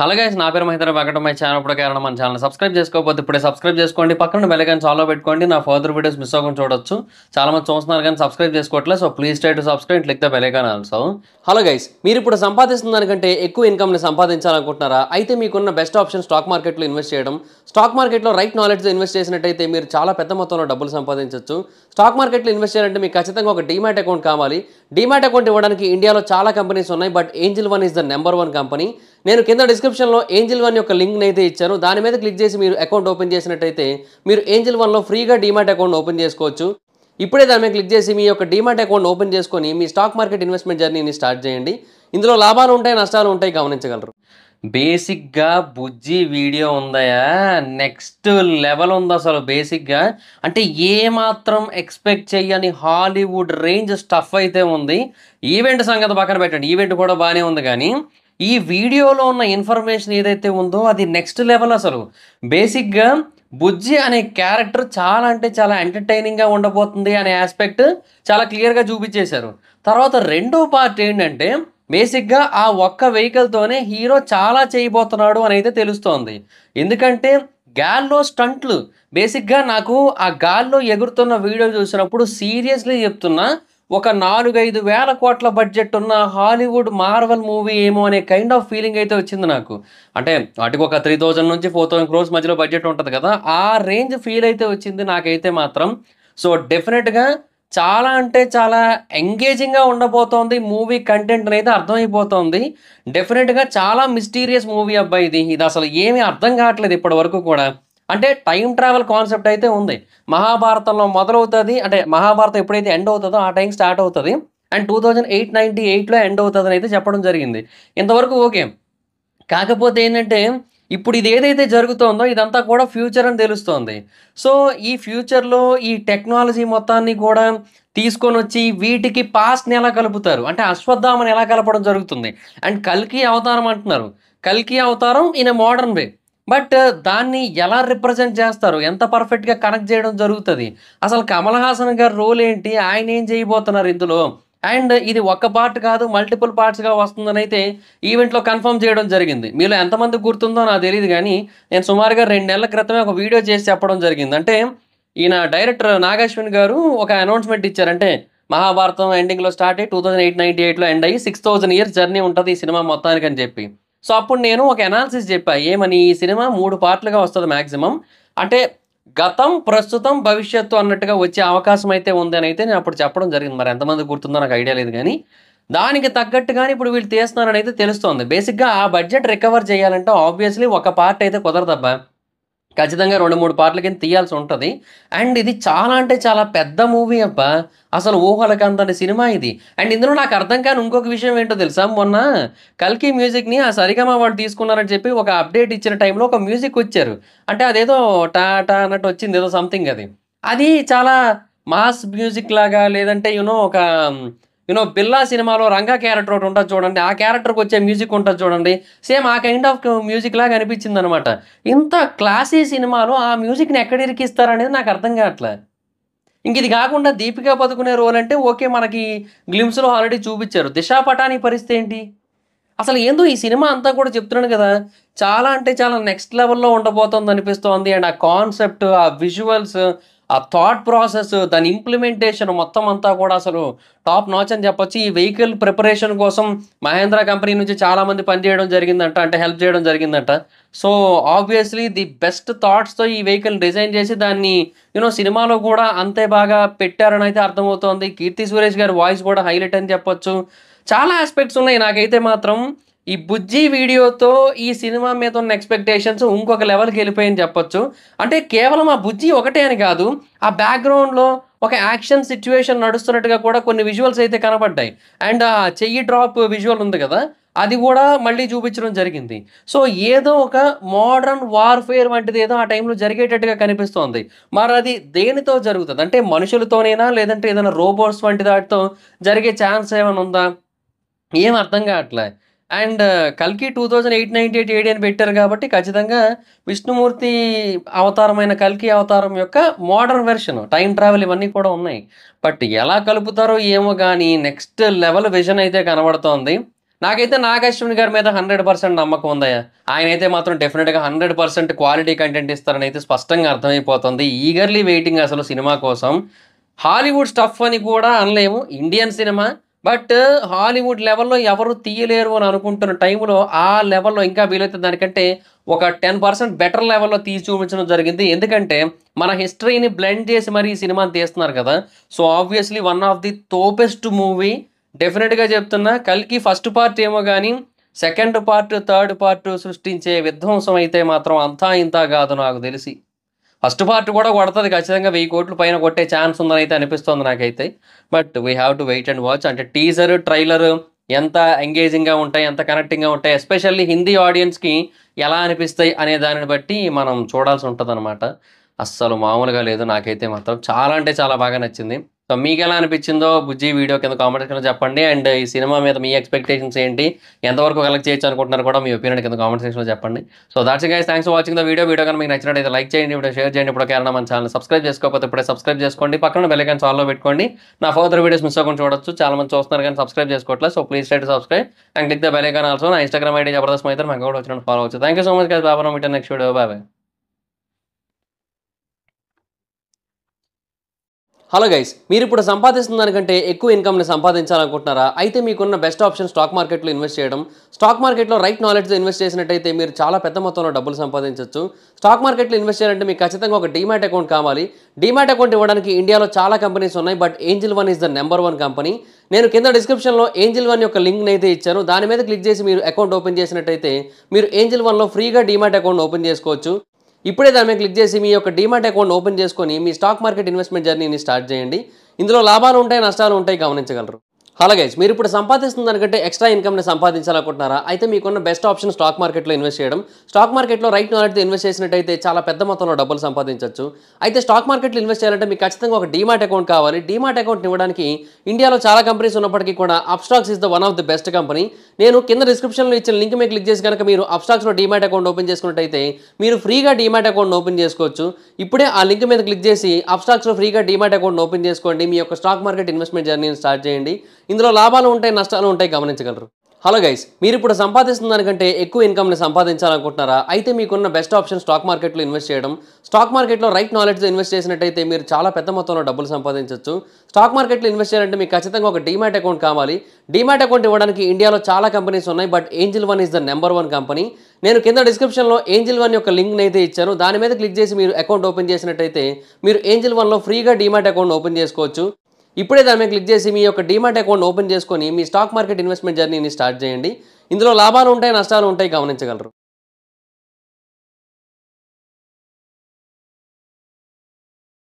Hello guys, నా పేరు Mahindra Venkata. My channel ఇప్పుడు కారణం మన ఛానల్ సబ్స్క్రైబ్ చేసుకోకపోతే ఇప్పుడే సబ్స్క్రైబ్ చేసుకోండి. పక్కన బెల్ ఐకాన్ ఆల్లో పెట్టుకోండి. నా ఫర్దర్ వీడియోస్ మిస్ అవ్వకుండా చూడొచ్చు. చాలా మంది చూస్తున్నారు కానీ సబ్స్క్రైబ్ చేసుకోవట్లేదు. So please try to subscribe, click the bell icon also. Hello guys, మీరు ఇప్పుడు సంపాదిస్తున్న దానికంటే ఎక్కువ ఇన్కమ్ని సంపాదించాలనుకుంటున్నారా? అయితే మీకున్న బెస్ట్ ఆప్షన్ స్టాక్ మార్కెట్లో ఇన్వెస్ట్ చేయడం. స్టాక్ మార్కెట్లో రైట్ నాలెడ్జ్తో ఇన్వెస్ట్ చేసినట్టయితే మీరు చాలా పెద్ద మొత్తంలో డబ్బులు సంపాదించవచ్చు. స్టాక్ మార్కెట్లో ఇన్వెస్ట్ చేయాలంటే మీకు ఖచ్చితంగా ఒక డీమ్యాట్ అకౌంట్ కావాలి. డీమ్యాట్ అకౌంట్ ఇవ్వడానికి ఇండియాలో చాలా కంపెనీస్ ఉన్నాయి, but angel one is the number one company. నేను కింద డిస్క్రిప్షన్లో ఏంజిల్ వన్ యొక్క లింక్ని అయితే ఇచ్చాను. దాని మీద క్లిక్ చేసి మీరు అకౌంట్ ఓపెన్ చేసినట్టయితే మీరు ఏంజిల్ వన్లో ఫ్రీగా డీమ్యాట్ అకౌంట్ ఓపెన్ చేసుకోవచ్చు. ఇప్పుడే దాని మీద క్లిక్ చేసి మీ యొక్క డీమ్యాట్ అకౌంట్ ఓపెన్ చేసుకొని మీ స్టాక్ మార్కెట్ ఇన్వెస్ట్మెంట్ జర్నీని స్టార్ట్ చేయండి. ఇందులో లాభాలు ఉంటాయి, నష్టాలు ఉంటాయి, గమనించగలరు. బేసిక్గా బుజ్జి వీడియో ఉందయా, నెక్స్ట్ లెవెల్ ఉంది అసలు. బేసిక్గా అంటే ఏమాత్రం ఎక్స్పెక్ట్ చేయని హాలీవుడ్ రేంజ్ స్టఫ్ అయితే ఉంది. ఈవెంట్ సంగతి పక్కన పెట్టండి, ఈవెంట్ కూడా బాగానే ఉంది, కానీ ఈ వీడియోలో ఉన్న ఇన్ఫర్మేషన్ ఏదైతే ఉందో అది నెక్స్ట్ లెవెల్ అసలు. బేసిక్గా బుజ్జి అనే క్యారెక్టర్ చాలా అంటే చాలా ఎంటర్టైనింగ్గా ఉండబోతుంది అనే ఆస్పెక్ట్ చాలా క్లియర్గా చూపించేశారు. తర్వాత రెండో పార్ట్ ఏంటంటే బేసిక్గా ఆ ఒక్క వెహికల్తోనే హీరో చాలా చేయబోతున్నాడు అని అయితే తెలుస్తోంది. ఎందుకంటే గాల్లో స్టంట్లు, బేసిక్గా నాకు ఆ గాల్లో ఎగురుతున్న వీడియో చూసినప్పుడు సీరియస్లీ చెప్తున్నా, ఒక 4-5 వేల కోట్ల బడ్జెట్ ఉన్న హాలీవుడ్ మార్వెల్ మూవీ ఏమో అనే కైండ్ ఆఫ్ ఫీలింగ్ అయితే వచ్చింది నాకు. అంటే వాటికి ఒక 3000 నుంచి 4000 క్రోర్స్ మధ్యలో బడ్జెట్ ఉంటుంది కదా, ఆ రేంజ్ ఫీల్ అయితే వచ్చింది నాకైతే మాత్రం. సో డెఫినెట్గా చాలా అంటే చాలా ఎంగేజింగ్గా ఉండబోతోంది. మూవీ కంటెంట్ అనేది అర్థమైపోతుంది. డెఫినెట్గా చాలా మిస్టీరియస్ మూవీ అబ్బాయి ఇది. ఇది అసలు ఏమీ అర్థం కావట్లేదు ఇప్పటి వరకు కూడా. అంటే టైం ట్రావెల్ కాన్సెప్ట్ అయితే ఉంది. మహాభారతంలో మొదలవుతుంది, అంటే మహాభారతం ఎప్పుడైతే ఎండ్ అవుతుందో ఆ టైం స్టార్ట్ అవుతుంది, అండ్ 2898లో ఎండ్ అవుతుందని అయితే చెప్పడం జరిగింది. ఇంతవరకు ఓకే. కాకపోతే ఏంటంటే ఇప్పుడు ఇది ఏదైతే జరుగుతోందో ఇదంతా కూడా ఫ్యూచర్ అని తెలుస్తోంది. సో ఈ ఫ్యూచర్లో ఈ టెక్నాలజీ మొత్తాన్ని కూడా తీసుకొని వచ్చి వీటికి పాస్ట్ని ఎలా కలుపుతారు, అంటే అశ్వత్థామని ఎలా కలపడం జరుగుతుంది. అండ్ కల్కి అవతారం అంటున్నారు, కల్కి అవతారం in a modern way, but దాన్ని ఎలా రిప్రజెంట్ చేస్తారు, ఎంత పర్ఫెక్ట్గా కనెక్ట్ చేయడం జరుగుతుంది, అసలు కమల్ హాసన్ గారి రోల్ ఏంటి, ఆయన ఏం చేయబోతున్నారు ఇందులో, అండ్ ఇది ఒక్క పార్ట్ కాదు మల్టిపుల్ పార్ట్స్గా వస్తుందని అయితే ఈవెంట్లో కన్ఫర్మ్ చేయడం జరిగింది. మీలో ఎంతమంది గుర్తుందో నాకు తెలియదు, కానీ నేను సుమారుగా 2 నెలల క్రితమే ఒక వీడియో చేసి చెప్పడం జరిగింది. అంటే ఈయన డైరెక్టర్ నాగశ్విన్ గారు ఒక అనౌన్స్మెంట్ ఇచ్చారంటే మహాభారతం ఎండింగ్లో స్టార్ట్ అయ్యి 2898లో ఎండ్ అయ్యి 6000 ఇయర్స్ జర్నీ ఉంటుంది ఈ సినిమా మొత్తానికి అని చెప్పి. సో అప్పుడు నేను ఒక అనాలిసిస్ చెప్పా, ఏమని, ఈ సినిమా 3 పార్ట్లుగా వస్తుంది మ్యాక్సిమం, అంటే గతం, ప్రస్తుతం, భవిష్యత్తు అన్నట్టుగా వచ్చే అవకాశం అయితే ఉంది అని అయితే నేను అప్పుడు చెప్పడం జరిగింది. మరి ఎంతమంది గుర్తుందో నాకు ఐడియా లేదు, కానీ దానికి తగ్గట్టుగానే ఇప్పుడు వీళ్ళు తీస్తున్నారని అయితే తెలుస్తోంది. బేసిక్గా ఆ బడ్జెట్ రికవర్ చేయాలంటే ఆబ్వియస్లీ ఒక పార్ట్ అయితే కుదరదబ్బా, ఖచ్చితంగా 2-3 పార్ట్ల కింద తీయాల్సి ఉంటుంది. అండ్ ఇది చాలా అంటే చాలా పెద్ద మూవీ అబ్బా, అసలు ఊహలకు అందని సినిమా ఇది. అండ్ ఇందులో నాకు అర్థం కాని ఇంకొక విషయం ఏంటో తెలుసా, మొన్న కల్కి మ్యూజిక్ని ఆ సరిగమ వాళ్ళు తీసుకున్నారని చెప్పి ఒక అప్డేట్ ఇచ్చిన టైంలో ఒక మ్యూజిక్ వచ్చారు, అంటే అదేదో టా టా అన్నట్టు వచ్చింది, ఏదో సంథింగ్ అది. అది చాలా మాస్ మ్యూజిక్ లాగా, లేదంటే ఒక బిల్లా సినిమాలో రంగా క్యారెక్టర్ ఒకటి ఉంటుంది చూడండి, ఆ క్యారెక్టర్కి వచ్చే మ్యూజిక్ ఉంటుంది చూడండి, సేమ్ ఆ కైండ్ ఆఫ్ మ్యూజిక్ లాగా అనిపించింది అనమాట. ఇంత క్లాసీ సినిమాలో ఆ మ్యూజిక్ని ఎక్కడ ఇరికిస్తారనేది నాకు అర్థం కావట్లే. ఇంక ఇది కాకుండా దీపికా పదుకునే రోల్ అంటే ఓకే, మనకి గ్లిమ్స్లో ఆల్రెడీ చూపించారు. దిశా పటానీ పరిస్థితి ఏంటి అసలు, ఏందో ఈ సినిమా అంతా కూడా చెప్తున్నాను కదా, చాలా అంటే చాలా నెక్స్ట్ లెవెల్లో ఉండబోతుంది అనిపిస్తోంది. అండ్ ఆ కాన్సెప్ట్, ఆ విజువల్స్, ఆ థాట్ ప్రాసెస్, దాని ఇంప్లిమెంటేషన్ మొత్తం అంతా కూడా అసలు టాప్ నాచ్ అని చెప్పొచ్చు. ఈ వెహికల్ ప్రిపరేషన్ కోసం మహేంద్ర కంపెనీ నుంచి చాలామంది పనిచేయడం జరిగిందంట, అంటే హెల్ప్ చేయడం జరిగిందంట. సో ఆబ్వియస్లీ ది బెస్ట్ థాట్స్తో ఈ వెహికల్ డిజైన్ చేసి దాన్ని సినిమాలో కూడా అంతే బాగా పెట్టారని అయితే అర్థమవుతోంది. కీర్తి సురేష్ గారి వాయిస్ కూడా హైలైట్ అని చెప్పొచ్చు. చాలా ఆస్పెక్ట్స్ ఉన్నాయి. నాకైతే మాత్రం ఈ బుజ్జి వీడియోతో ఈ సినిమా మీద ఉన్న ఎక్స్పెక్టేషన్స్ ఇంకొక లెవెల్కి వెళ్ళిపోయని చెప్పొచ్చు. అంటే కేవలం ఆ బుజ్జి ఒకటే అని కాదు, ఆ బ్యాక్గ్రౌండ్లో ఒక యాక్షన్ సిచ్యువేషన్ నడుస్తున్నట్టుగా కూడా కొన్ని విజువల్స్ అయితే కనబడ్డాయి. అండ్ ఆ చెయ్యి డ్రాప్ విజువల్ ఉంది కదా, అది కూడా మళ్ళీ చూపించడం జరిగింది. సో ఏదో ఒక మోడర్న్ వార్ఫేర్ వంటిది ఏదో ఆ టైంలో జరిగేటట్టుగా కనిపిస్తోంది. మరి అది దేనితో జరుగుతుంది, అంటే మనుషులతోనేనా, లేదంటే ఏదైనా రోబోట్స్ వంటి వాటితో జరిగే ఛాన్స్ ఏమైనా ఉందా, ఏం అర్థం కావట్లే. అండ్ కల్కి 2898 ఏడి అని పెట్టారు కాబట్టి ఖచ్చితంగా విష్ణుమూర్తి అవతారమైన కల్కి అవతారం యొక్క మోడర్న్ వెర్షన్, టైం ట్రావెల్ ఇవన్నీ కూడా ఉన్నాయి. బట్ ఎలా కలుపుతారో ఏమో కానీ నెక్స్ట్ లెవెల్ విజన్ అయితే కనబడుతోంది. నాకైతే నాగ్ అశ్విన్ గారి మీద 100% నమ్మకం ఉందయ్యా. ఆయనైతే మాత్రం డెఫినిట్‌గా 100% క్వాలిటీ కంటెంట్ ఇస్తారని అయితే స్పష్టంగా అర్థమైపోతుంది. ఈగర్‌లీ వెయిటింగ్ అసలు సినిమా కోసం. హాలీవుడ్ స్టఫ్ అని కూడా అనలేము. Indian cinema. బట్ హాలీవుడ్ లెవెల్‌లో ఎవరు తీయలేరు అని అనుకుంటున్న టైంలో ఆ లెవెల్‌లో ఇంకా వీలైతే దానికంటే ఒక 10% బెటర్ లెవెల్‌లో తీసి చూపించడం జరిగింది. ఎందుకంటే మన హిస్టరీని బ్లెండ్ చేసి మరి ఈ సినిమాని తీస్తున్నారు కదా! So, obviously one of the topest movie. డెఫినిట్‌గా చెప్తున్నా. 'కల్కి' ఫస్ట్ పార్ట్ ఏమో గాని, సెకండ్ పార్ట్, థర్డ్ పార్ట్ సృష్టించే విధ్వంసం అయితే మాత్రం అంతా ఇంతా కాదు నాకు తెలిసి. ఫస్ట్ పార్ట్ కూడా కొడతది ఖచ్చితంగా 1000 కోట్ల పైన కొట్టే ఛాన్స్ ఉందనైతే అనిపిస్తుంది నాకైతే. But we have to wait and watch. అంటే టీజర్, ట్రైలర్ ఎంత ఎంగేజింగ్‌గా ఉంటాయి, ఎంత కనెక్టింగ్‌గా ఉంటాయి, ఎస్పెషల్లీ హిందీ ఆడియన్స్‌కి ఎలా అనిపిస్తాయి అనే దానిని బట్టి మనం చూడాల్సి ఉంటదనమాట. అస్సలు మామూలుగా లేదు నాకైతే మాత్రం. చాలా అంటే చాలా బాగా నచ్చింది. సో, మీకెలా అనిపించిందో బుజ్జి వీడియో కింద కామెంట్ సెక్షన్‌లో చెప్పండి. అండ్ ఈ సినిమా మీద మీ ఎక్స్‌పెక్టేషన్స్ ఏంటి? ఎంతవరకు కలెక్ట్ చేయొచ్చు అనుకుంటున్నారో కూడా మీ ఒపీనియన్ కింద కామెంట్ సెక్షన్‌లో చెప్పండి. So, that's it guys. Thanks for watching the video. Video కనుక మీకు నచ్చినట్టయితే లైక్ చేయండి, వీడియో షేర్ చేయండి. ఇప్పుడు ఎవరైనా మన ఛానెల్‌ని సబ్స్క్రైబ్ చేసుకోకపోతే ఇప్పుడే సబ్స్క్రైబ్ చేసుకోండి. పక్కన బెల్ ఐకాన్ ఆల్‌లో పెట్టుకోండి. నా ఫర్దర్ వీడియోస్ మిస్ అవ్వకుండా చూడొచ్చు. చాలా మంది చూస్తున్నారు కానీ సబ్స్క్రైబ్ చేసుకోవట్లేదు. So, please try to subscribe and click the bell icon also. నా ఇన్‌స్టాగ్రామ్ ఐడీ జబర్దస్త్ మైథిలి. మాకు కూడా వచ్చినట్టు ఫాలో అవ్వచ్చు. Thank you so much guys. By by. Meet next video. By by. Hello guys, మీరిప్పుడు సంపాదిస్తున్న దానికంటే ఎక్కువ ఇన్కమ్‌ని సంపాదించాలనుకుంటున్నారా? అయితే మీకున్న బెస్ట్ ఆప్షన్ స్టాక్ మార్కెట్‌లో ఇన్వెస్ట్ చేయడం. స్టాక్ మార్కెట్‌లో రైట్ నాలెడ్జ్‌తో ఇన్వెస్ట్ చేసినట్టయితే మీరు చాలా పెద్ద మొత్తంలో డబ్బులు సంపాదించొచ్చు. స్టాక్ మార్కెట్‌లో ఇన్వెస్ట్ చేయాలంటే మీకు ఖచ్చితంగా ఒక డీమ్యాట్ అకౌంట్ కావాలి. డీమ్యాట్ అకౌంట్ ఇవ్వడానికి ఇండియాలో చాలా కంపెనీస్ ఉన్నాయి. But angel one is the number 1 company. నేను కింద డిస్క్రిప్షన్‌లో ఏంజిల్ వన్ యొక్క లింక్‌ని అయితే ఇచ్చాను. దాని మీద క్లిక్ చేసి మీరు అకౌంట్ ఓపెన్ చేసినట్టయితే మీరు ఏంజిల్ వన్‌లో ఫ్రీగా డీమ్యాట్ అకౌంట్ ఓపెన్ చేసుకోవచ్చు. ఇప్పుడే దాని మీద క్లిక్ చేసి మీ యొక్క డీమ్యాట్ అకౌంట్ ఓపెన్ చేసుకొని మీ స్టాక్ మార్కెట్ ఇన్వెస్ట్మెంట్ జర్నీని స్టార్ట్ చేయండి. ఇందులో లాభాలు ఉంటాయి, నష్టాలు ఉంటాయి, గమనించగలరు. హలో గైస్, మీరు ఇప్పుడు సంపాదిస్తున్న దానికంటే ఎక్స్ట్రా ఇన్కమ్‌ని సంపాదించాలనుకుంటున్నారా? అయితే మీకున్న బెస్ట్ ఆప్షన్ స్టాక్ మార్కెట్‌లో ఇన్వెస్ట్ చేయడం. స్టాక్ మార్కెట్‌లో రైట్ నాలెడ్జ్‌తో ఇన్వెస్ట్ చేసినట్టయితే చాలా పెద్ద మొత్తంలో డబ్బులు సంపాదించొచ్చు. అయితే స్టాక్ మార్కెట్‌లో ఇన్వెస్ట్ చేయాలంటే మీకు ఖచ్చితంగా ఒక డీమ్యాట్ అకౌంట్ కావాలి. డీమ్యాట్ అకౌంట్ ఇవ్వడానికి ఇండియాలో చాలా కంపెనీస్ ఉన్నప్పటికీ కూడా Upstox is the one of the best company. నేను కింద డిస్క్రిప్షన్‌లో ఇచ్చిన లింక్ మీద క్లిక్ చేసి కనుక మీరు అప్‌స్టాక్స్‌లో డీమ్యాట్ అకౌంట్ ఓపెన్ చేసుకున్నట్టయితే మీరు ఫ్రీగా డీమ్యాట్ అకౌంట్ ఓపెన్ చేసుకోవచ్చు. ఇప్పుడే ఆ లింక్ మీద క్లిక్ చేసి అప్‌స్టాక్స్‌లో ఫ్రీగా డీమ్యాట్ అకౌంట్ ఓపెన్ చేసుకోండి. మీ యొక్క స్టాక్ మార్కెట్ ఇన్వెస్ట్మెంట్ జర్నీని స్టార్ట్ చేయండి. ఇందులో లాభాలు ఉంటాయి, నష్టాలు ఉంటాయి, గమనించగలరు. హలో గైస్, మీరు ఇప్పుడు సంపాదిస్తున్న దానికంటే ఎక్కువ ఇన్కమ్‌ని సంపాదించాలనుకుంటున్నారా? అయితే మీకున్న బెస్ట్ ఆప్షన్ స్టాక్ మార్కెట్‌లో ఇన్వెస్ట్ చేయడం. స్టాక్ మార్కెట్‌లో రైట్ నాలెడ్జ్‌తో ఇన్వెస్ట్ చేసినట్టయితే మీరు చాలా పెద్ద మొత్తంలో డబ్బులు సంపాదించొచ్చు. స్టాక్ మార్కెట్‌లో ఇన్వెస్ట్ చేయాలంటే మీకు ఖచ్చితంగా ఒక డీమ్యాట్ అకౌంట్ కావాలి. డీమ్యాట్ అకౌంట్ ఇవ్వడానికి ఇండియాలో చాలా కంపెనీస్ ఉన్నాయి. But angel one is the number 1 company. నేను కింద డిస్క్రిప్షన్‌లో ఏంజిల్ వన్ యొక్క లింక్‌ని అయితే ఇచ్చాను. దాని మీద క్లిక్ చేసి మీరు అకౌంట్ ఓపెన్ చేసినట్టయితే మీరు ఏంజిల్ వన్‌లో ఫ్రీగా డీమ్యాట్ అకౌంట్ ఓపెన్ చేసుకోవచ్చు. ఇప్పుడే దాని మీద క్లిక్ చేసి మీ యొక్క డీమ్యాట్ అకౌంట్ ఓపెన్ చేసుకొని మీ స్టాక్ మార్కెట్ ఇన్వెస్ట్మెంట్ జర్నీని స్టార్ట్ చేయండి. ఇందులో లాభాలు ఉంటాయి, నష్టాలు ఉంటాయి, గమనించగలరు.